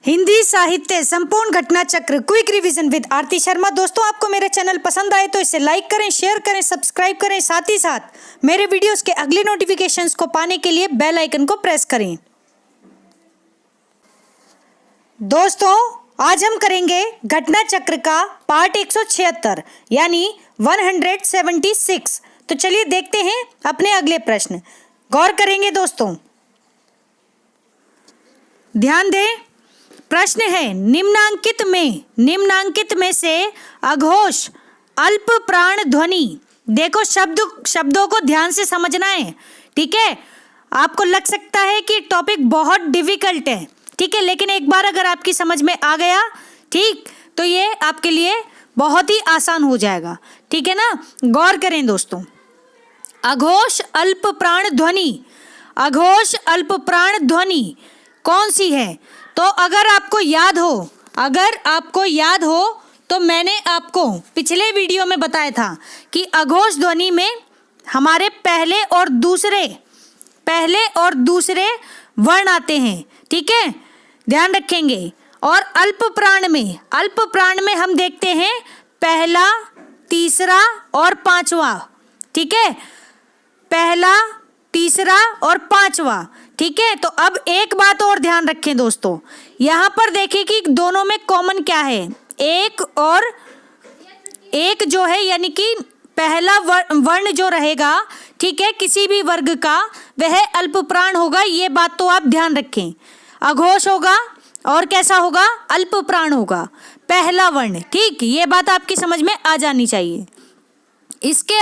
हिंदी साहित्य संपूर्ण घटना चक्र क्विक रिवीजन विद आरती शर्मा। दोस्तों, आपको मेरा चैनल पसंद आए तो इसे लाइक करें, शेयर करें, सब्सक्राइब करें। साथ ही साथ मेरे वीडियोस के अगले नोटिफिकेशंस को पाने के लिए बेल आइकन को प्रेस करें। दोस्तों, आज हम करेंगे घटना चक्र का पार्ट 176 यानी 176। तो चलिए देखते हैं अपने अगले प्रश्न। गौर करेंगे दोस्तों, ध्यान दें। प्रश्न है, निम्नांकित में से अघोष अल्प प्राण ध्वनि। देखो, शब्दों को ध्यान से समझना है, ठीक है। आपको लग सकता है कि टॉपिक बहुत डिफिकल्ट है, ठीक है, लेकिन एक बार अगर आपकी समझ में आ गया, ठीक, तो ये आपके लिए बहुत ही आसान हो जाएगा, ठीक है ना। गौर करें दोस्तों, अघोष अल्प प्राण ध्वनि, अघोष अल्प प्राण ध्वनि कौन सी है? तो अगर आपको याद हो तो मैंने आपको पिछले वीडियो में बताया था कि अघोष ध्वनि में हमारे पहले और दूसरे वर्ण आते हैं, ठीक है, ध्यान रखेंगे। और अल्प प्राण में हम देखते हैं पहला, तीसरा और पांचवा, ठीक है, पहला, तीसरा और पांचवा, ठीक है। तो अब एक बात और ध्यान रखें दोस्तों, यहाँ पर देखें कि दोनों में कॉमन क्या है। एक जो है यानी कि पहला वर्ण जो रहेगा, ठीक है, किसी भी वर्ग का, वह अल्प प्राण होगा। ये बात तो आप ध्यान रखें। अघोष होगा और कैसा होगा? अल्प प्राण होगा, पहला वर्ण, ठीक। ये बात आपकी समझ में आ जानी चाहिए। इसके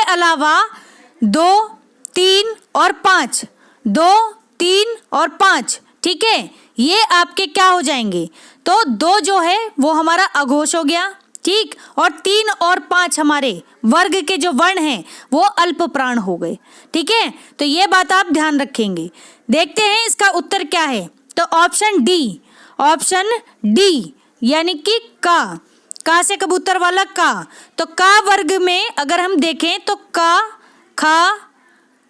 अलावा 2, 3 और 5, 2, 3 और 5, ठीक है, ये आपके क्या हो जाएंगे? तो 2 जो है वो हमारा अघोष हो गया, ठीक, और 3 और 5 हमारे वर्ग के जो वर्ण हैं वो अल्प प्राण हो गए, ठीक है। तो ये बात आप ध्यान रखेंगे। देखते हैं इसका उत्तर क्या है। तो ऑप्शन डी यानी कि का से कबूतर वाला का। तो का वर्ग में अगर हम देखें तो का, खा,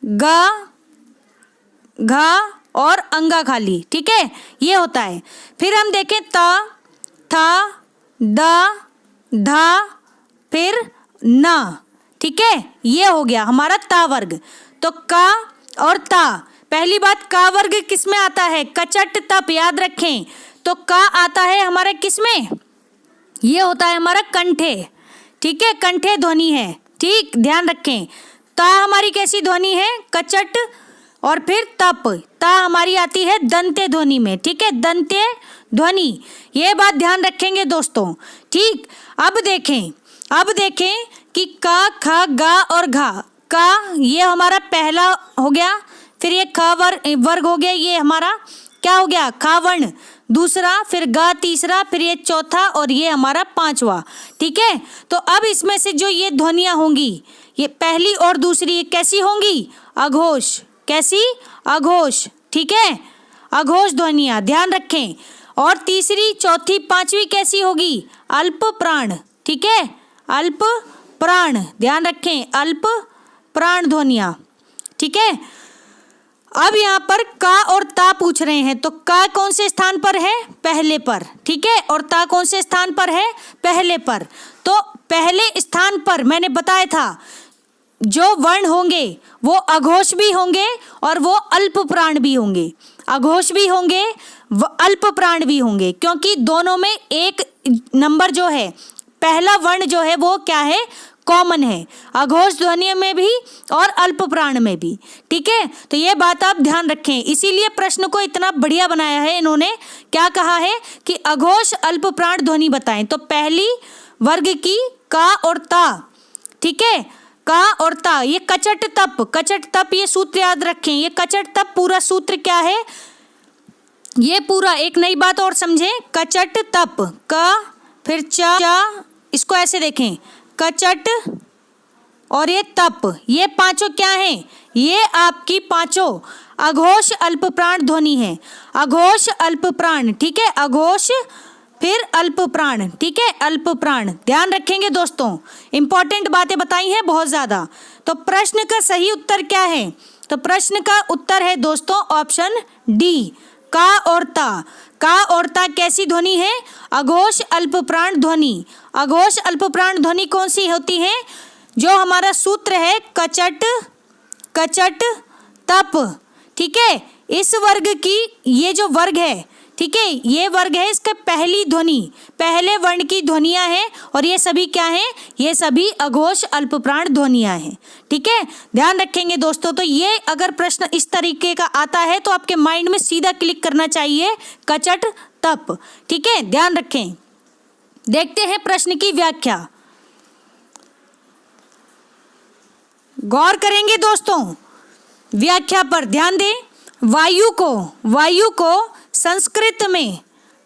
गा, घा और अंगा खाली, ठीक है, ये होता है। फिर हम देखें ता, था, दा, धा, फिर ना, ठीक है, ये हो गया हमारा ता वर्ग। तो का और ता, पहली बात, का वर्ग किस में आता है? कचट तप, याद रखें। तो का आता है हमारे किस में? ये होता है हमारा कंठे, ठीक है, कंठे ध्वनि है, ठीक, ध्यान रखें। ता हमारी कैसी ध्वनि है? कचट। और फिर तप, ता हमारी आती है दंते ध्वनि में, ठीक है, दंते ध्वनि। ये बात ध्यान रखेंगे दोस्तों, ठीक। अब देखें कि का, ख, गा और घा। का ये हमारा पहला हो गया, फिर ये ख वर्ग हो गया, ये हमारा क्या हो गया? खा वर्ण दूसरा, फिर गा तीसरा, फिर ये चौथा और ये हमारा पांचवा, ठीक है। तो अब इसमें से जो ये ध्वनियां होंगी, ये पहली और दूसरी, ये कैसी होंगी? अघोष। कैसी? अघोष, ठीक है, अघोष ध्वनियां, ध्यान रखें। और तीसरी, चौथी, पांचवी कैसी होगी? अल्प प्राण, ठीक है, अल्प प्राण, ध्यान रखें, अल्प प्राण ध्वनियां, ठीक है। अब यहाँ पर का और ता पूछ रहे हैं, तो का कौन से स्थान पर है? पहले पर, ठीक है, और ता कौन से स्थान पर है? पहले पर। तो पहले स्थान पर मैंने बताया था जो वर्ण होंगे वो अघोष भी होंगे और वो अल्प प्राण भी होंगे, अघोष भी होंगे, अल्प प्राण भी होंगे, क्योंकि दोनों में एक नंबर जो है, पहला वर्ण जो है वो क्या है? कॉमन है, अघोष ध्वनि में भी और अल्प प्राण में भी, ठीक है। तो ये बात आप ध्यान रखें, इसीलिए प्रश्न को इतना बढ़िया बनाया है इन्होंने। क्या कहा है कि अघोष अल्प प्राण ध्वनि बताएं। तो पहली वर्ग की का और ता, ठीक है, का और ता। ये कचट तप, ये सूत्र याद रखें। ये कचट तप पूरा सूत्र क्या है? ये पूरा एक नई बात और समझें, कचट तप, का फिर चा, इसको ऐसे देखें, कचट और ये तप, ये पांचों क्या हैं? ये आपकी पांचों अघोष अल्प प्राण ध्वनि है, अघोष अल्प प्राण, ठीक है, अघोष फिर अल्प प्राण, ठीक है, अल्प प्राण, ध्यान रखेंगे दोस्तों, इंपॉर्टेंट बातें बताई हैं बहुत ज्यादा। तो प्रश्न का सही उत्तर क्या है? तो प्रश्न का उत्तर है दोस्तों ऑप्शन डी, का और ता। का और ता कैसी ध्वनि है? अघोष अल्पप्राण ध्वनि। अघोष अल्पप्राण ध्वनि कौन सी होती है? जो हमारा सूत्र है कचट कचट तप। ठीक है, इस वर्ग की ये जो वर्ग है, ठीक है, ये वर्ग है, इसका पहली ध्वनि, पहले वर्ण की ध्वनियां हैं और ये सभी क्या हैं? ये सभी अघोष अल्पप्राण ध्वनियां हैं। ठीक है, ध्यान रखेंगे दोस्तों। तो ये अगर प्रश्न इस तरीके का आता है तो आपके माइंड में सीधा क्लिक करना चाहिए कचट तप। ठीक है, ध्यान रखें। देखते हैं प्रश्न की व्याख्या, गौर करेंगे दोस्तों व्याख्या पर, ध्यान दें। वायु को संस्कृत में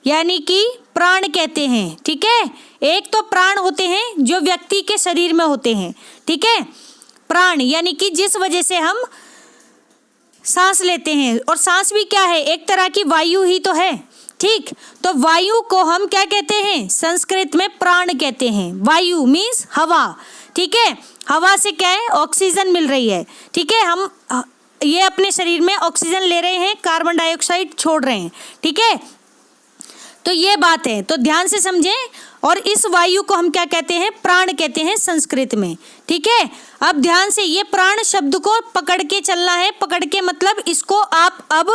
यानी कि प्राण कहते हैं। ठीक है, एक तो प्राण होते हैं जो व्यक्ति के शरीर में होते हैं। ठीक है, प्राण यानी कि जिस वजह से हम सांस लेते हैं, और सांस भी क्या है? एक तरह की वायु ही तो है। ठीक, तो वायु को हम क्या कहते हैं? संस्कृत में प्राण कहते हैं। वायु मीन्स हवा। ठीक है, हवा से क्या है? ऑक्सीजन मिल रही है। ठीक है, हम ये अपने शरीर में ऑक्सीजन ले रहे हैं, कार्बन डाइऑक्साइड छोड़ रहे हैं। ठीक है, तो ये बात है, तो ध्यान से समझें। और इस वायु को हम क्या कहते हैं? प्राण कहते हैं संस्कृत में। ठीक है, अब ध्यान से ये प्राण शब्द को पकड़ के चलना है। पकड़ के मतलब इसको आप अब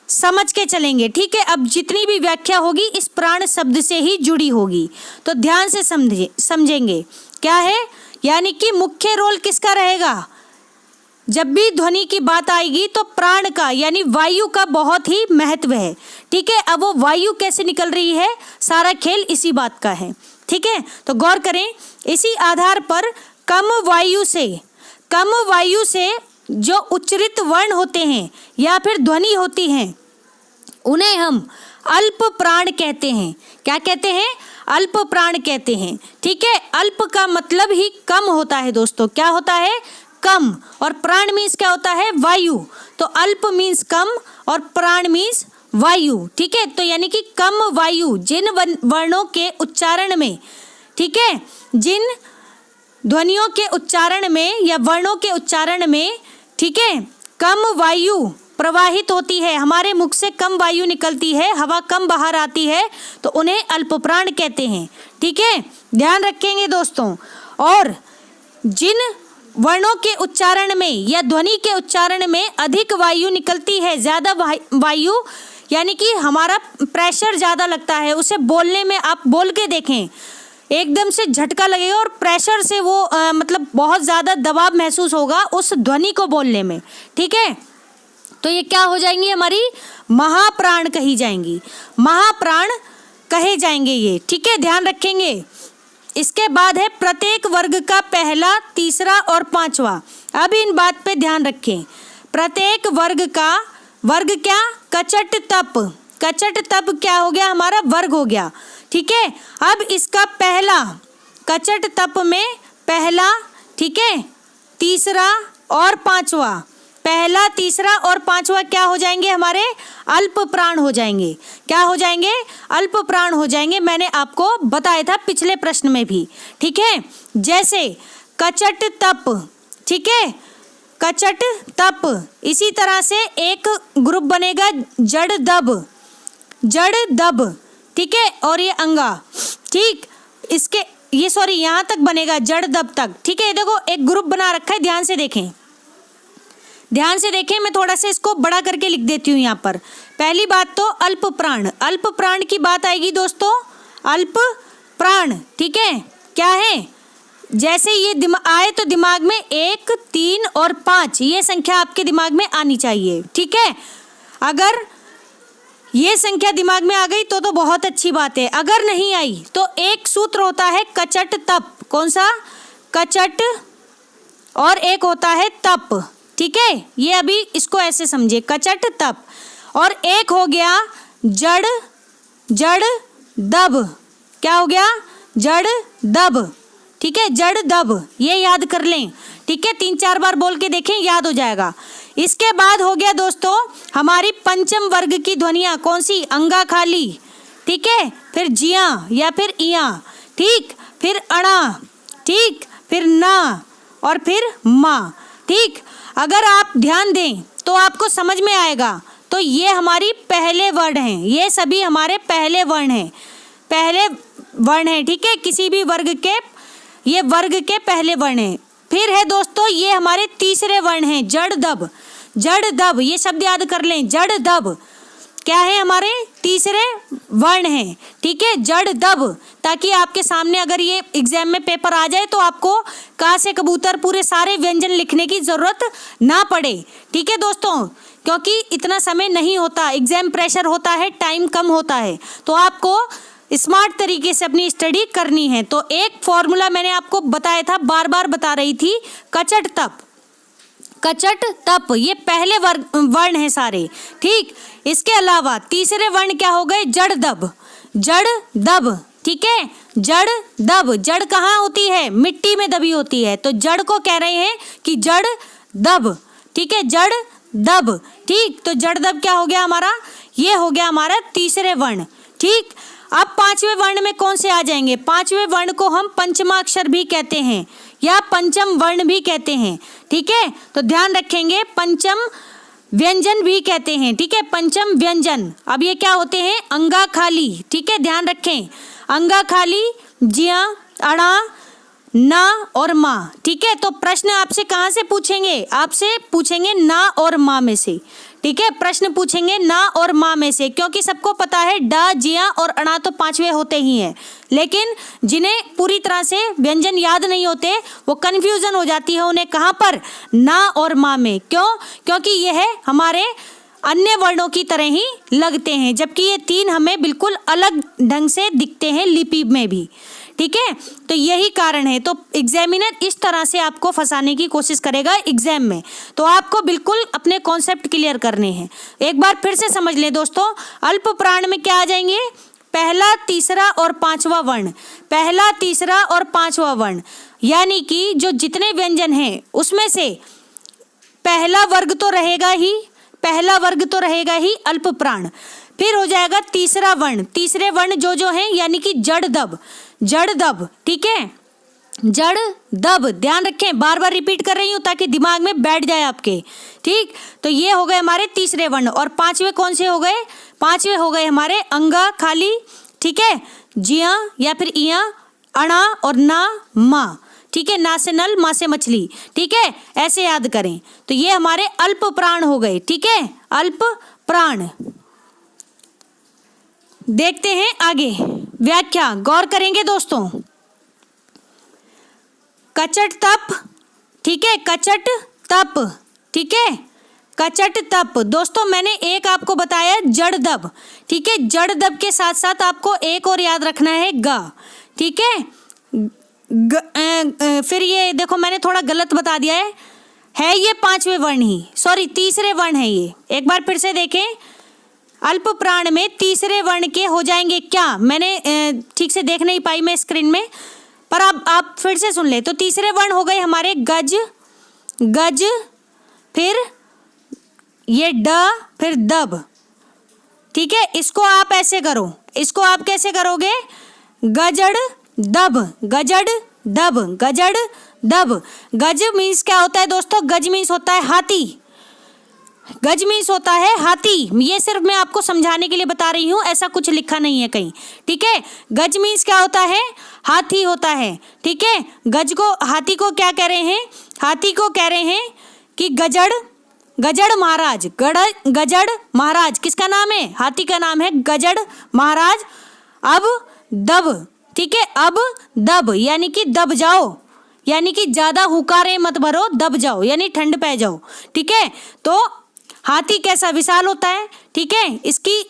समझ के चलेंगे। ठीक है, अब जितनी भी व्याख्या होगी इस प्राण शब्द से ही जुड़ी होगी, तो ध्यान से समझेंगे क्या है। यानी कि मुख्य रोल किसका रहेगा? जब भी ध्वनि की बात आएगी तो प्राण का यानी वायु का बहुत ही महत्व है। ठीक है, अब वो वायु कैसे निकल रही है, सारा खेल इसी बात का है। ठीक है, तो गौर करें। इसी आधार पर कम वायु से जो उच्चरित वर्ण होते हैं या फिर ध्वनि होती हैं, उन्हें हम अल्प प्राण कहते हैं। क्या कहते हैं? अल्प प्राण कहते हैं। ठीक है, अल्प का मतलब ही कम होता है दोस्तों। क्या होता है? कम। और प्राण मीन्स क्या होता है? वायु। तो अल्प मीन्स कम और प्राण मीन्स वायु। ठीक है, तो यानी कि कम वायु जिन वर्णों के उच्चारण में, ठीक है, जिन ध्वनियों के उच्चारण में या वर्णों के उच्चारण में, ठीक है, कम वायु प्रवाहित होती है, हमारे मुख से कम वायु निकलती है, हवा कम बाहर आती है, तो उन्हें अल्पप्राण कहते हैं। ठीक है, ध्यान रखेंगे दोस्तों। और जिन वर्णों के उच्चारण में या ध्वनि के उच्चारण में अधिक वायु निकलती है, ज़्यादा वायु यानी कि हमारा प्रेशर ज़्यादा लगता है, उसे बोलने में आप बोल के देखें, एकदम से झटका लगेगा और प्रेशर से वो मतलब बहुत ज़्यादा दबाव महसूस होगा उस ध्वनि को बोलने में। ठीक है, तो ये क्या हो जाएंगी? हमारी महाप्राण कही जाएंगी, महाप्राण कहे जाएंगे ये। ठीक है, ध्यान रखेंगे। इसके बाद है प्रत्येक वर्ग का पहला, तीसरा और पांचवा। अब इन बात पे ध्यान रखें। प्रत्येक वर्ग का वर्ग क्या? कचट तप। कचट तप क्या हो गया? हमारा वर्ग हो गया। ठीक है, अब इसका पहला, कचट तप में पहला, ठीक है, तीसरा और पांचवा, पहला, तीसरा और पांचवा क्या हो जाएंगे? हमारे अल्प प्राण हो जाएंगे। क्या हो जाएंगे? अल्प प्राण हो जाएंगे। मैंने आपको बताया था पिछले प्रश्न में भी। ठीक है, जैसे कचट तप, ठीक है, कचट तप। इसी तरह से एक ग्रुप बनेगा जड़ दब, जड़ दब, ठीक है, और ये अंगा, ठीक, इसके ये सॉरी यहाँ तक बनेगा जड़ दब तक। ठीक है, देखो एक ग्रुप बना रखा है, ध्यान से देखें, ध्यान से देखें। मैं थोड़ा सा इसको बड़ा करके लिख देती हूँ यहाँ पर। पहली बात तो अल्प प्राण, अल्प प्राण की बात आएगी दोस्तों, अल्प प्राण। ठीक है, क्या है? जैसे ये आए तो दिमाग में 1, 3 और 5 ये संख्या आपके दिमाग में आनी चाहिए। ठीक है, अगर ये संख्या दिमाग में आ गई तो बहुत अच्छी बात है। अगर नहीं आई तो एक सूत्र होता है कचट तप। कौन सा? कचट, और एक होता है तप। ठीक है, ये अभी इसको ऐसे समझिए, कचट तप। और एक हो गया जड़, जड़ दब। क्या हो गया? जड़ दब। ठीक है, जड़ दब, ये याद कर लें। ठीक है, 3-4 बार बोल के देखें, याद हो जाएगा। इसके बाद हो गया दोस्तों हमारी पंचम वर्ग की ध्वनियाँ। कौन सी? अंगा खाली, ठीक है, फिर जिया या फिर इया, ठीक, फिर अणा, ठीक, फिर ना और फिर माँ। ठीक, अगर आप ध्यान दें तो आपको समझ में आएगा। तो ये हमारी पहले वर्ण हैं, ये सभी हमारे पहले वर्ण हैं, पहले वर्ण हैं, ठीक है, किसी भी वर्ग के, ये वर्ग के पहले वर्ण हैं। फिर है दोस्तों ये हमारे तीसरे वर्ण हैं, जड़ दब। जड़ दब, ये शब्द याद कर लें, जड़ दब क्या है, हमारे तीसरे वर्ण हैं, ठीक है, जड़ दब, ताकि आपके सामने अगर ये एग्जाम में पेपर आ जाए तो आपको का से कबूतर पूरे सारे व्यंजन लिखने की जरूरत ना पड़े, ठीक है दोस्तों, क्योंकि इतना समय नहीं होता, एग्जाम प्रेशर होता है, टाइम कम होता है, तो आपको स्मार्ट तरीके से अपनी स्टडी करनी है। तो एक फॉर्मूला मैंने आपको बताया था, बार बार बता रही थी, कचट तप, कचट तप, ये पहले वर्ण है सारे, ठीक। इसके अलावा तीसरे वर्ण क्या हो गए, जड़ दब, जड़ दब, ठीक है, जड़ दब, जड़ कहाँ होती है, मिट्टी में दबी होती है, तो जड़ को कह रहे हैं कि जड़ दब, ठीक है, जड़ दब, ठीक। तो जड़ दब क्या हो गया हमारा, ये हो गया हमारा तीसरे वर्ण, ठीक। अब पांचवें वर्ण में कौन से आ जाएंगे, पांचवें वर्ण को हम पंचमाक्षर भी कहते हैं या पंचम वर्ण भी कहते हैं, ठीक है, तो ध्यान रखेंगे, पंचम व्यंजन भी कहते हैं, ठीक है, पंचम व्यंजन। अब ये क्या होते हैं, अंगा खाली, ठीक है, ध्यान रखें, अंगा खाली, जिया, अड़ा, ना और माँ, ठीक है। तो प्रश्न आपसे कहाँ से पूछेंगे, आपसे पूछेंगे ना और माँ में से, ठीक है, प्रश्न पूछेंगे ना और माँ में से, क्योंकि सबको पता है डा, जिया और अणा तो पांचवे होते ही हैं, लेकिन जिन्हें पूरी तरह से व्यंजन याद नहीं होते वो कंफ्यूजन हो जाती है उन्हें कहाँ पर, ना और माँ में, क्यों, क्योंकि यह हमारे अन्य वर्णों की तरह ही लगते हैं, जबकि ये तीन हमें बिल्कुल अलग ढंग से दिखते हैं लिपि में भी, ठीक है, तो यही कारण है। तो एग्जामिनर इस तरह से आपको फंसाने की कोशिश करेगा एग्जाम में, तो आपको बिल्कुल अपने कॉन्सेप्ट क्लियर करने हैं। एक बार फिर से समझ लें दोस्तों, अल्प प्राण में क्या आ जाएंगे, पहला, तीसरा और पांचवा वर्ण, पहला, तीसरा और पांचवा वर्ण, यानी कि जो जितने व्यंजन हैं उसमें से पहला वर्ग तो रहेगा ही, पहला वर्ग तो रहेगा ही अल्प प्राण। फिर हो जाएगा तीसरा वर्ण, तीसरे वर्ण जो हैं यानी कि जड़ दब, जड़ दब, ठीक है, जड़ दब, ध्यान रखें, बार बार रिपीट कर रही हूँ ताकि दिमाग में बैठ जाए आपके, ठीक। तो ये हो गए हमारे तीसरे वर्ण, और पांचवे कौन से हो गए, पांचवे हो गए हमारे अंगा खाली, ठीक है, जिया या फिर इया, अणा और ना, माँ, ठीक है, ना से नल, माँ से मछली, ठीक है, ऐसे याद करें। तो ये हमारे अल्प प्राण हो गए, ठीक है, अल्प प्राण। देखते हैं आगे व्याख्या, गौर करेंगे दोस्तों, कचट तप, ठीक है, कचट तप, ठीक है, कचट तप। दोस्तों मैंने एक आपको बताया जड़ दब, ठीक है, जड़ दब के साथ साथ आपको एक और याद रखना है गा, ठीक है, फिर ये देखो मैंने थोड़ा गलत बता दिया है ये पांचवें वर्ण ही, सॉरी तीसरे वर्ण है ये, एक बार फिर से देखें, अल्प प्राण में तीसरे वर्ण के हो जाएंगे क्या, मैंने ठीक से देख नहीं पाई मैं स्क्रीन में, पर आप फिर से सुन ले। तो तीसरे वर्ण हो गए हमारे गज, गज, फिर ये ड, फिर दब, ठीक है, इसको आप ऐसे करो, इसको आप कैसे करोगे, गजड़ दब, गजड़ दब, गजड़ दब। गज मीन्स क्या होता है दोस्तों, गज मीन्स होता है हाथी, गज मीन्स होता है हाथी, ये सिर्फ मैं आपको समझाने के लिए बता रही हूँ, ऐसा कुछ लिखा नहीं है कहीं, ठीक है, गज मीन्स क्या होता है, हाथी होता है, ठीक है, गज को, हाथी को क्या कह रहे हैं, हाथी को कह रहे हैं कि गजड़, गजड़ महाराज, गजड़ महाराज किसका नाम है, हाथी का नाम है गजड़ महाराज। अब दब, ठीक है, अब दब यानी कि दब जाओ, यानी कि ज्यादा हुकारे मत भरो, दब जाओ यानी ठंड पै जाओ, ठीक है। तो हाथी कैसा विशाल होता है, ठीक है, इसकी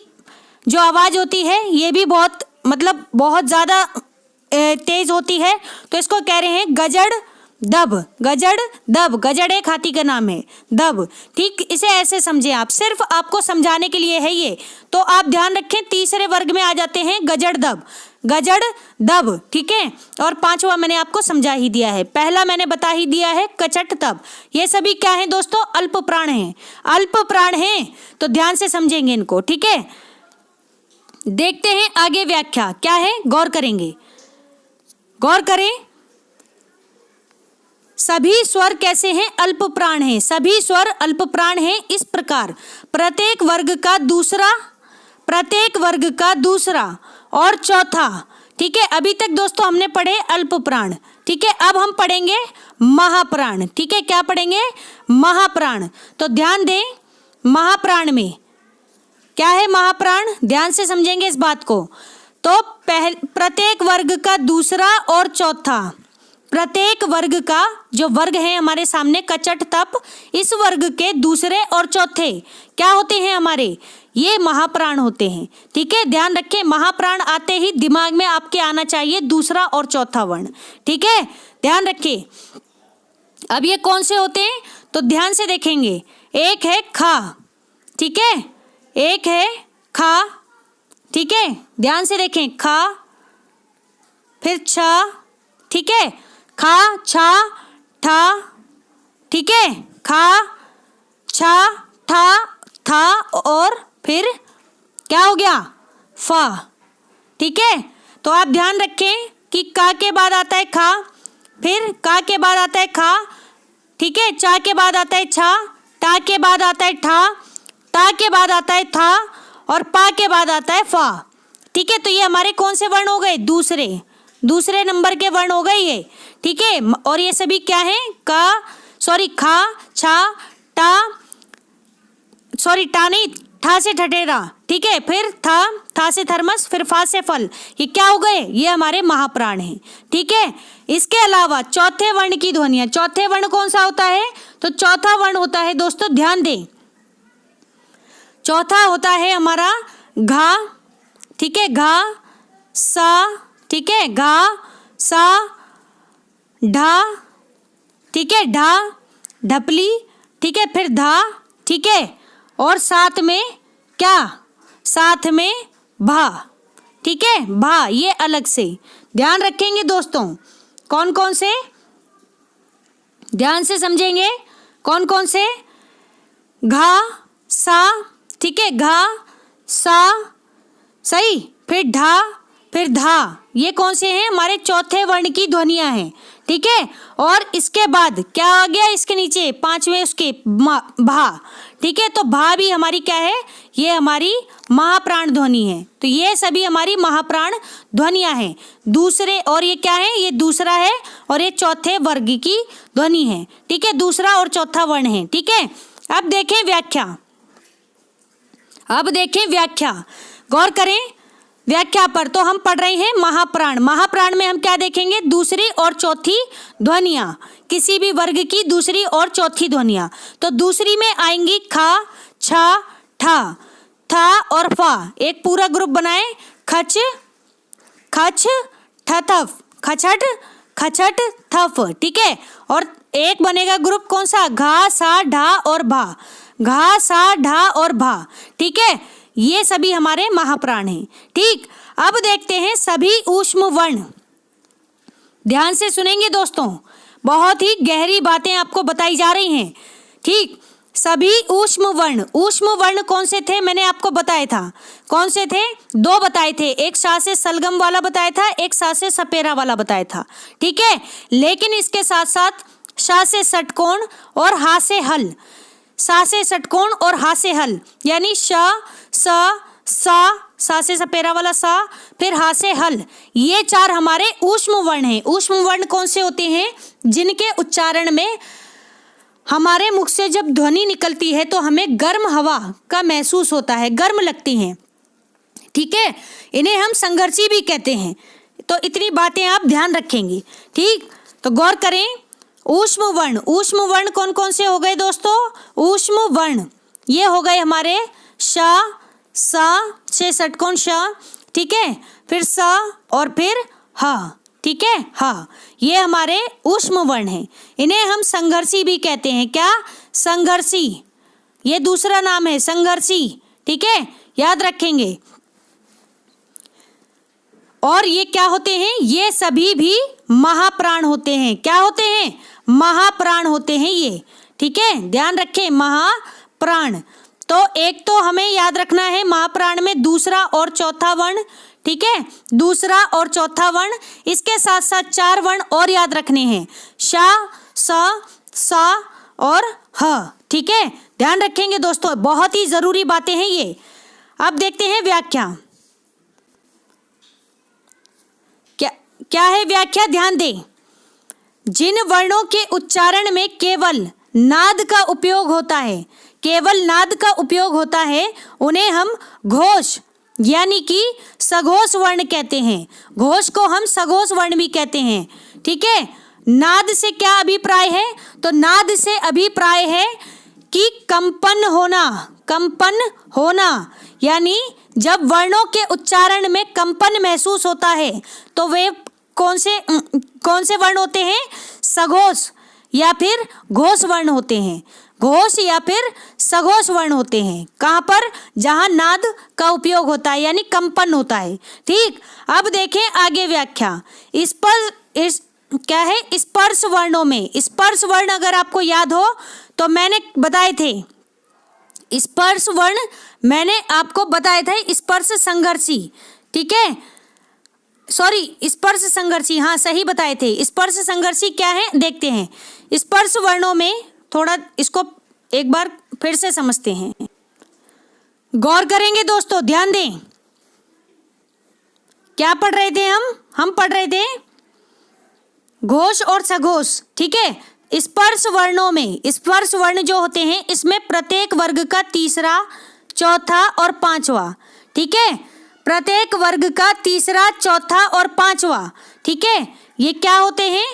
जो आवाज होती है ये भी बहुत मतलब बहुत ज्यादा तेज होती है, तो इसको कह रहे हैं गजड़ दब, गजड़ दब, गजड़ एक हाथी का नाम है, दब, ठीक, इसे ऐसे समझे आप, सिर्फ आपको समझाने के लिए है ये, तो आप ध्यान रखें तीसरे वर्ग में आ जाते हैं गजड़ दब, गजड़ दब, ठीक है। और पांचवा मैंने आपको समझा ही दिया है, पहला मैंने बता ही दिया है कचट तब। ये सभी क्या है दोस्तों, अल्प प्राण हैं, अल्प प्राण हैं, तो ध्यान से समझेंगे इनको, ठीक है। देखते हैं आगे व्याख्या क्या है, गौर करेंगे, गौर करें, सभी स्वर कैसे हैं? अल्प प्राण हैं। सभी स्वर अल्प प्राण हैं इस प्रकार प्रत्येक वर्ग का दूसरा और चौथा। ठीक है, अभी तक दोस्तों हमने पढ़े अल्प प्राण। ठीक है, अब हम पढ़ेंगे महाप्राण। ठीक है, क्या पढ़ेंगे? महाप्राण। तो ध्यान दें, महाप्राण में क्या है? महाप्राण, ध्यान से समझेंगे इस बात को। तो प्रत्येक वर्ग का दूसरा और चौथा, प्रत्येक वर्ग का जो वर्ग है हमारे सामने कचट तप, इस वर्ग के दूसरे और चौथे क्या होते हैं? हमारे ये महाप्राण होते हैं। ठीक है, ध्यान रखें, महाप्राण आते ही दिमाग में आपके आना चाहिए दूसरा और चौथा वर्ण। ठीक है, ध्यान रखिए। अब ये कौन से होते हैं? तो ध्यान से देखेंगे। एक है खा, ठीक है, एक है खा, ठीक है, ध्यान से देखें, खा, फिर छा, ठीक है, खा छा ठा, ठीक है, खा छा ठा था, और फिर क्या हो गया? फा। ठीक है, तो आप ध्यान रखें कि का के बाद आता है खा, फिर का के बाद आता है खा, ठीक है, चा के बाद आता है छा, टा के बाद आता है ठा, ता के बाद आता है था, और पा के बाद आता है फा। ठीक है, तो ये हमारे कौन से वर्ण हो गए? दूसरे नंबर के वर्ण हो गए ये। ठीक है, और ये सभी क्या है? खा छा टा, टा नहीं, ठा से ठठेरा, ठीक है, फिर था से थर्मस, फिर फा से फल, ये क्या हो गए? ये हमारे महाप्राण हैं। ठीक है, इसके अलावा चौथे वर्ण की ध्वनियां, चौथे वर्ण कौन सा होता है? तो चौथा वर्ण होता है दोस्तों, ध्यान दें, चौथा होता है हमारा घा, ठीक है, घा सा, ठीक है, घा सा ढा, ठीक है, ढा ढपली, ठीक है, फिर धा, ठीक है, और साथ में क्या? साथ में भा, ठीक है, भा, ये अलग से ध्यान रखेंगे दोस्तों। कौन कौन से? ध्यान से समझेंगे कौन कौन से? घा सा, ठीक है, घा सा, सही, फिर ढा, फिर धा, ये कौन से हैं? हमारे चौथे वर्ण की ध्वनियां हैं। ठीक है, और इसके बाद क्या आ गया? इसके नीचे पांचवें उसके भा, ठीक है, तो भा भी हमारी क्या है? ये हमारी महाप्राण ध्वनि है। तो ये सभी हमारी महाप्राण ध्वनियां हैं दूसरे, और ये क्या है? ये दूसरा है, और ये चौथे वर्ग की ध्वनि है। ठीक है, दूसरा और चौथा वर्ण है। ठीक है, अब देखें व्याख्या, गौर करें व्याख्या पर। तो हम पढ़ रहे हैं महाप्राण। महाप्राण में हम क्या देखेंगे? दूसरी और चौथी ध्वनियां, किसी भी वर्ग की दूसरी और चौथी ध्वनियां। तो दूसरी में आएंगी खा छा ठा, था और फा, एक पूरा ग्रुप बनाए, खच खच ठथफ, खचट खचट थफ, ठीक है, और एक बनेगा ग्रुप कौन सा? घा सा ढा और भा, घा सा ढा और भा। ठीक है, ये सभी हमारे महाप्राण हैं। ठीक, अब देखते हैं सभी ऊष्म वर्ण। ध्यान से सुनेंगे दोस्तों, बहुत ही गहरी बातें आपको बताई जा रही हैं। ठीक, सभी ऊष्म वर्ण कौन से थे? मैंने आपको बताया था। कौन से थे? दो बताए थे, एक सा से सलगम वाला बताया था, एक सा से सपेरा वाला बताया था। ठीक है, लेकिन इसके साथ साथ शा से षटकोण और हा से हल, सा से षटकोण और हा से हल, यानी श सा से सपेरा वाला सा, फिर हा से हल, ये चार हमारे ऊष्म वर्ण हैं। ऊष्म वर्ण कौन से होते हैं? जिनके उच्चारण में हमारे मुख से जब ध्वनि निकलती है तो हमें गर्म हवा का महसूस होता है, गर्म लगती हैं। ठीक है, इन्हें हम संघर्षी भी कहते हैं। तो इतनी बातें आप ध्यान रखेंगे। ठीक, तो गौर करें, ऊष्म वर्ण कौन कौन से हो गए दोस्तों? ऊष्म वर्ण ये हो गए हमारे शा, सा से षटकोण शा, ठीक है, फिर सा और फिर हा, ठीक है, हा, ये हमारे ऊष्म वर्ण हैं। इन्हें हम संघर्षी भी कहते हैं। क्या? संघर्षी, ये दूसरा नाम है संघर्षी। ठीक है, याद रखेंगे। और ये क्या होते हैं? ये सभी भी महाप्राण होते हैं। क्या होते हैं? महाप्राण होते हैं ये। ठीक है, ध्यान रखें, महाप्राण। तो एक तो हमें याद रखना है महाप्राण में दूसरा और चौथा वर्ण, ठीक है, दूसरा और चौथा वर्ण। इसके साथ साथ 4 वर्ण और याद रखने हैं, शा, सा, सा और ह, ठीक है, ध्यान रखेंगे दोस्तों, बहुत ही जरूरी बातें हैं ये। अब देखते हैं व्याख्या। क्या है व्याख्या, ध्यान दें। जिन वर्णों के उच्चारण में केवल नाद का उपयोग होता है, केवल नाद का उपयोग होता है, उन्हें हम घोष यानी कि सघोष वर्ण कहते हैं। घोष को हम सघोष वर्ण भी कहते हैं, ठीक है। नाद से क्या अभिप्राय है, तो नाद से अभिप्राय है कि कंपन होना, कंपन होना, यानी जब वर्णों के उच्चारण में कंपन महसूस होता है तो वे कौन से वर्ण होते हैं, सघोष या फिर घोष वर्ण होते हैं, घोष या फिर सघोष वर्ण होते हैं। कहाँ पर, जहाँ नाद का उपयोग होता है यानी कंपन होता है, ठीक। अब देखें आगे व्याख्या। क्या है, स्पर्श वर्णों में, स्पर्श वर्ण अगर आपको याद हो तो मैंने बताए थे, स्पर्श वर्ण मैंने आपको बताए थे, स्पर्श संघर्षी, ठीक है, सॉरी स्पर्श संघर्षी, हाँ सही बताए थे। स्पर्श संघर्षी क्या है देखते हैं। स्पर्श वर्णों में थोड़ा इसको एक बार फिर से समझते हैं, गौर करेंगे दोस्तों, ध्यान दें। क्या पढ़ रहे थे हम पढ़ रहे थे घोष और सघोष, ठीक है। स्पर्श वर्णों में, स्पर्श वर्ण जो होते हैं इसमें प्रत्येक वर्ग का तीसरा, चौथा और पांचवा, ठीक है, प्रत्येक वर्ग का तीसरा, चौथा और पांचवा, ठीक है, ये क्या होते हैं,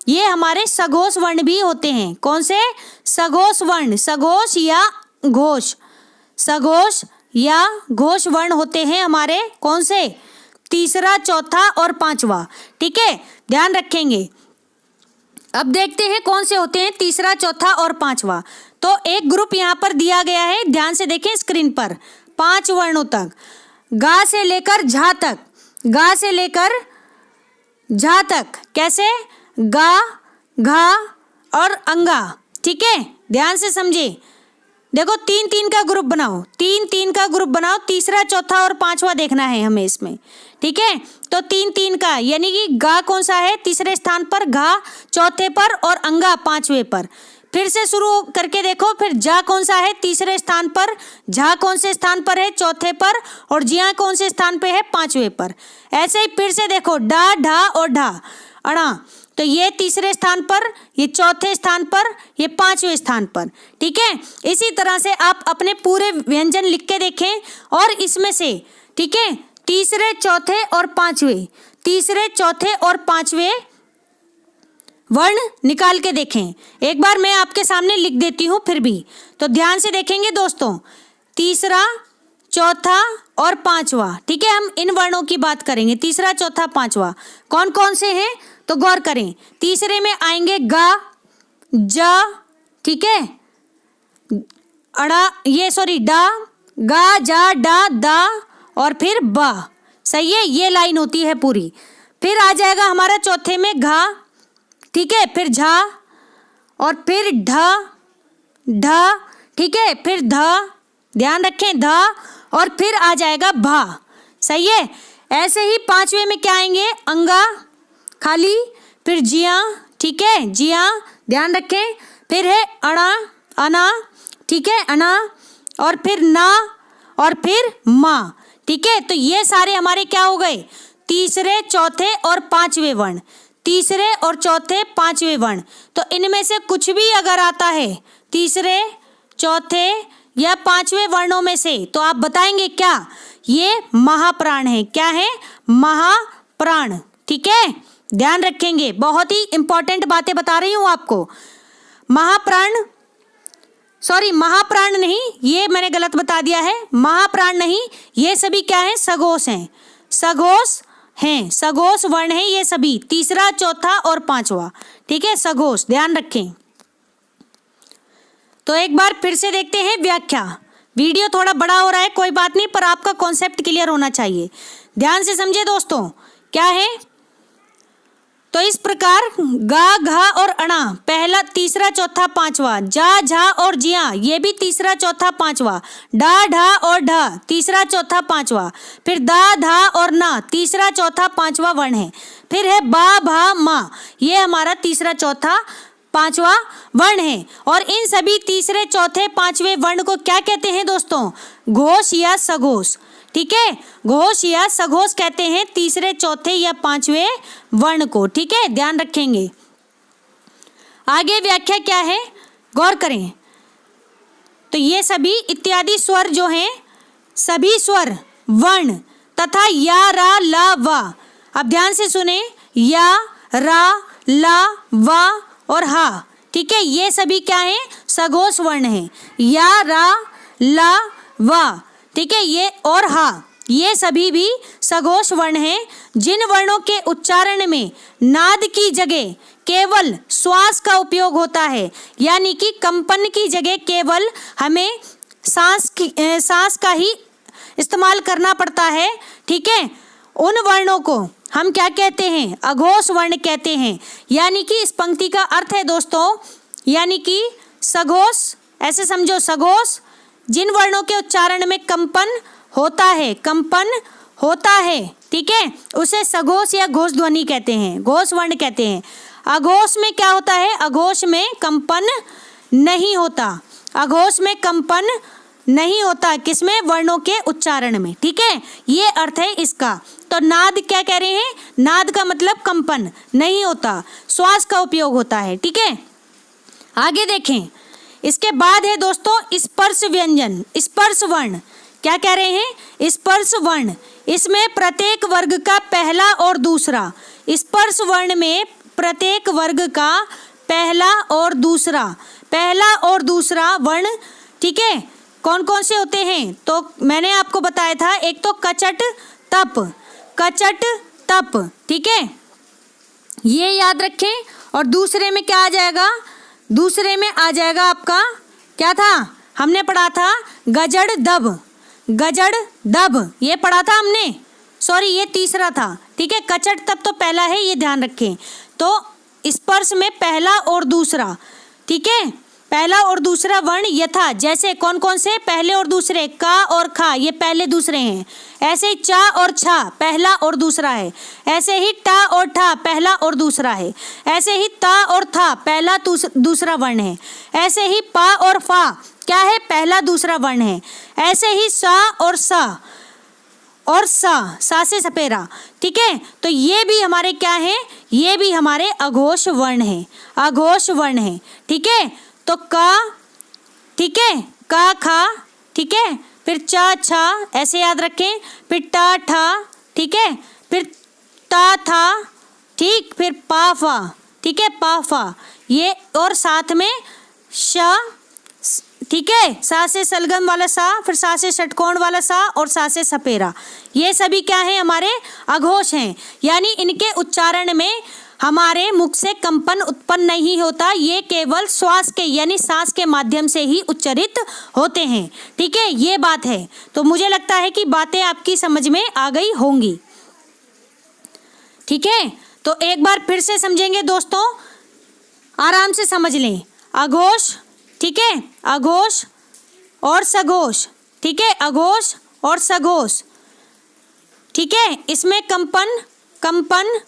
ये हमारे सघोष वर्ण भी होते हैं। कौन से, सघोष वर्ण, सघोष या घोष, सघोष या घोष वर्ण होते हैं हमारे, कौन से, तीसरा, चौथा और पांचवा, ठीक है, ध्यान रखेंगे। अब देखते हैं कौन से होते हैं तीसरा, चौथा और पांचवा। तो एक ग्रुप यहाँ पर दिया गया है, ध्यान से देखें स्क्रीन पर, 5 वर्णों तक, गा से लेकर झा तक, गा से लेकर झा तक, कैसे, गा, घा और अंगा, ठीक है, ध्यान से समझे। देखो 3-3 का ग्रुप बनाओ, 3-3 का ग्रुप बनाओ, तीसरा, चौथा और पांचवा देखना है हमें इसमें, ठीक है। तो 3-3 का, यानी कि गा कौन सा है, तीसरे स्थान पर, घा चौथे पर और अंगा पांचवे पर। फिर से शुरू करके देखो, फिर जा कौन सा है, तीसरे स्थान पर, झा कौन से स्थान पर है, चौथे पर, और जिया कौन से स्थान पे है, पांचवे पर। ऐसे ही फिर से देखो, डा, ढा और ढा, अड़ा, तो ये तीसरे स्थान पर, ये चौथे स्थान पर, ये पांचवें स्थान पर, ठीक है। इसी तरह से आप अपने पूरे व्यंजन लिख के देखें और इसमें से, ठीक है, तीसरे, चौथे और पांचवें, तीसरे, चौथे और पांचवें वर्ण निकाल के देखें। एक बार मैं आपके सामने लिख देती हूँ फिर भी, तो ध्यान से देखेंगे दोस्तों, तीसरा, चौथा और पांचवा, ठीक है, हम इन वर्णों की बात करेंगे, तीसरा, चौथा, पांचवा कौन कौन से हैं, तो गौर करें। तीसरे में आएंगे गा, जा, ठीक है, अड़ा, ये सॉरी डा, गा, जा, डा, दा और फिर बा, सही है, ये लाइन होती है पूरी। फिर आ जाएगा हमारा चौथे में घा, ठीक है, फिर झा और फिर ढा, ढा, ठीक है, फिर धा, ध्यान रखें धा, और फिर आ जाएगा भा, सही है। ऐसे ही पांचवे में क्या आएंगे, अंगा खाली, फिर जिया, ठीक है, जिया, ध्यान रखें, फिर है अणा, अना, ठीक है, अना, और फिर ना और फिर माँ, ठीक है। तो ये सारे हमारे क्या हो गए, तीसरे, चौथे और पांचवे वर्ण, तीसरे और चौथे, पांचवे वर्ण। तो इनमें से कुछ भी अगर आता है तीसरे, चौथे या पांचवे वर्णों में से, तो आप बताएंगे क्या, ये महाप्राण है। क्या है, महाप्राण, ठीक है, ध्यान रखेंगे, बहुत ही इंपॉर्टेंट बातें बता रही हूं आपको। महाप्राण, सॉरी महाप्राण नहीं, ये मैंने गलत बता दिया है, महाप्राण नहीं, ये सभी क्या है, सघोष हैं, सघोष हैं, सघोष वर्ण हैं ये सभी, तीसरा, चौथा और पांचवा, ठीक है, सघोष, ध्यान रखें। तो एक बार फिर से देखते हैं व्याख्या। वीडियो थोड़ा बड़ा हो रहा है, कोई बात नहीं, पर आपका कॉन्सेप्ट क्लियर होना चाहिए, ध्यान से समझे दोस्तों। क्या है, तो इस प्रकार गा, घा और अणा पहला, तीसरा, चौथा, पांचवा। जा, झा और जिया ये भी तीसरा, चौथा, पांचवा। डा, ढा और ढा तीसरा, चौथा, पांचवा। फिर दा, धा और ना तीसरा, चौथा, पांचवा वर्ण है। फिर है बा, भा, मा ये हमारा तीसरा, चौथा, पांचवा वर्ण है। और इन सभी तीसरे, चौथे, पांचवें वर्ण को क्या कहते हैं दोस्तों? घोष या सघोष। ठीक है, घोष या सघोष कहते हैं तीसरे, चौथे या पांचवें वर्ण को। ठीक है, ध्यान रखेंगे। आगे व्याख्या क्या है, गौर करें। तो ये सभी इत्यादि स्वर जो हैं, सभी स्वर, वर्ण तथा या, रा, ला, वा। अब ध्यान से सुने, या, रा, ला, वा और हा। ठीक है, ये सभी क्या हैं? सघोष वर्ण हैं। या, रा, ला, वा, ठीक है, ये और हा ये सभी भी सघोष वर्ण हैं। जिन वर्णों के उच्चारण में नाद की जगह केवल श्वास का उपयोग होता है, यानी कि कंपन की जगह केवल हमें सांस का ही इस्तेमाल करना पड़ता है। ठीक है, उन वर्णों को हम क्या कहते हैं? अघोष वर्ण कहते हैं। यानी कि इस पंक्ति का अर्थ है दोस्तों, यानी कि सघोष, ऐसे समझो, सघोष जिन वर्णों के उच्चारण में कंपन होता है, कंपन होता है, ठीक है, उसे सघोष या घोष ध्वनि कहते हैं, घोष वर्ण कहते हैं। अघोष में क्या होता है? अघोष में कंपन नहीं होता, अघोष में कंपन नहीं होता। किसमें? वर्णों के उच्चारण में। ठीक है, ये अर्थ है इसका। तो नाद क्या कह रहे हैं? नाद का मतलब कंपन नहीं होता, श्वास का उपयोग होता है। ठीक है, आगे देखें। इसके बाद है दोस्तों स्पर्श व्यंजन, स्पर्श वर्ण। क्या कह रहे हैं? स्पर्श वर्ण। इसमें प्रत्येक वर्ग का पहला और दूसरा, स्पर्श वर्ण में प्रत्येक वर्ग का पहला और दूसरा वर्ण, ठीक है, कौन कौन से होते हैं? तो मैंने आपको बताया था, एक तो कचट तप, ठीक है, ये याद रखें। और दूसरे में क्या आ जाएगा? दूसरे में आ जाएगा आपका, क्या था हमने पढ़ा था? गजड़ दब, ये पढ़ा था हमने, सॉरी ये तीसरा था। ठीक है, कचट तप तो पहला है, ये ध्यान रखें। तो स्पर्श में पहला और दूसरा, ठीक है, पहला और दूसरा वर्ण यथा, जैसे कौन कौन से? पहले और दूसरे, का और खा ये पहले दूसरे हैं। ऐसे ही चा और छा पहला और दूसरा है। ऐसे ही टा और ठा पहला और दूसरा है। ऐसे ही ता और था पहला दूसरा वर्ण है। ऐसे ही पा और फा क्या है? पहला दूसरा वर्ण है। ऐसे ही सा और सा से सपेरा। ठीक है, तो ये भी हमारे क्या है? ये भी हमारे अघोष वर्ण है, अघोष वर्ण है। ठीक है, तो का, ठीक है, का खा, ठीक है, फिर चा छा ऐसे याद रखें, फिर टा ठा, ठीक है, फिर ता था, ठीक, फिर पा फा, ठीक है, पा फा ये, और साथ में शा, ठीक है, सा से सलगम वाला सा, फिर सा से षटकोण वाला सा और सा से सपेरा, ये सभी क्या है? हमारे अघोष हैं। यानी इनके उच्चारण में हमारे मुख से कंपन उत्पन्न नहीं होता, ये केवल श्वास के यानी सांस के माध्यम से ही उच्चारित होते हैं। ठीक है, ये बात है। तो मुझे लगता है कि बातें आपकी समझ में आ गई होंगी। ठीक है, तो एक बार फिर से समझेंगे दोस्तों, आराम से समझ लें। अघोष, ठीक है, अघोष और सघोष, ठीक है, अघोष और सघोष, ठीक है, इसमें कंपन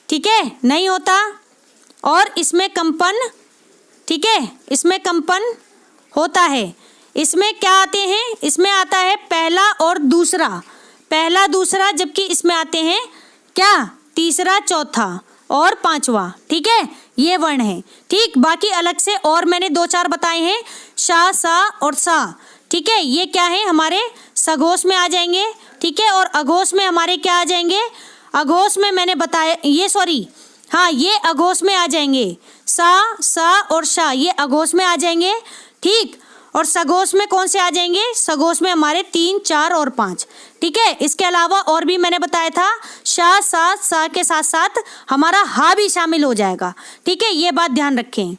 ठीक है नहीं होता, और इसमें कंपन, ठीक है, इसमें कंपन होता है। इसमें क्या आते हैं? इसमें आता है पहला और दूसरा, पहला दूसरा, जबकि इसमें आते हैं क्या? तीसरा, चौथा और पांचवा। ठीक है, ये वर्ण है। ठीक, बाकी अलग से और मैंने 2-4 बताए हैं, शा, सा और सा। ठीक है, ये क्या है? हमारे सघोष में आ जाएंगे। ठीक है, और अघोष में हमारे क्या आ जाएंगे? अघोष में मैंने बताया, ये सॉरी, हाँ, ये अघोष में आ जाएंगे। सा और शा ये अघोष में आ जाएंगे। ठीक, और सघोष में कौन से आ जाएंगे? सघोष में हमारे 3, 4 और 5। ठीक है, इसके अलावा और भी मैंने बताया था, शा, सा के साथ साथ हमारा हा भी शामिल हो जाएगा। ठीक है, ये बात ध्यान रखें।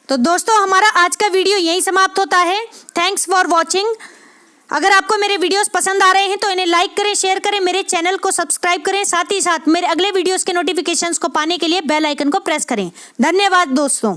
तो दोस्तों, हमारा आज का वीडियो यहीं समाप्त होता है। Thanks for watching. अगर आपको मेरे वीडियोस पसंद आ रहे हैं तो इन्हें लाइक करें, शेयर करें, मेरे चैनल को सब्सक्राइब करें, साथ ही साथ मेरे अगले वीडियोस के नोटिफिकेशंस को पाने के लिए बेल आइकन को प्रेस करें। धन्यवाद दोस्तों।